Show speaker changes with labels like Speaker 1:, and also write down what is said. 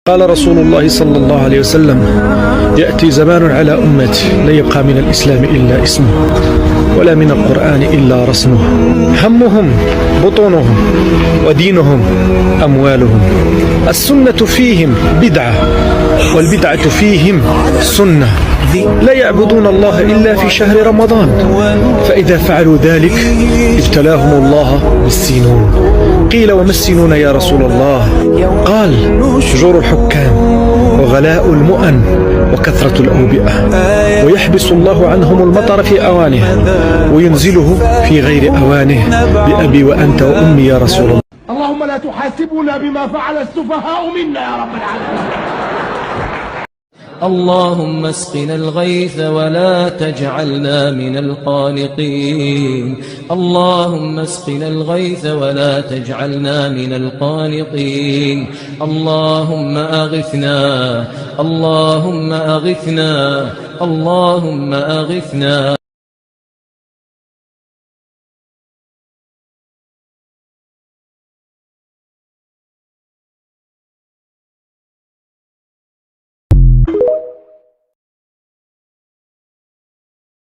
Speaker 1: قال رسول الله صلى الله عليه وسلم: يأتي زمان على أمتي لا يبقى من الإسلام إلا اسمه ولا من القرآن إلا رسمه، همهم بطونهم ودينهم أموالهم، السنة فيهم بدعة والبدعة فيهم سنة، لا يعبدون الله إلا في شهر رمضان، فإذا فعلوا ذلك ابتلاهم الله بالسنون. قيل: وما السنون يا رسول الله؟ قال: جور الحكام وغلاء المؤن وكثرة الأوبئة، ويحبس الله عنهم المطر في أوانه وينزله في غير أوانه، بأبي وأنت وأمي يا رسول الله.
Speaker 2: اللهم لا تحاسبنا بما فعل السفهاء منا يا رب العالمين.
Speaker 3: اللهم اسقنا الغيث ولا تجعلنا من القانطين. اللهم اسقنا الغيث ولا تجعلنا من القانطين. اللهم أغثنا، اللهم أغثنا، اللهم أغثنا.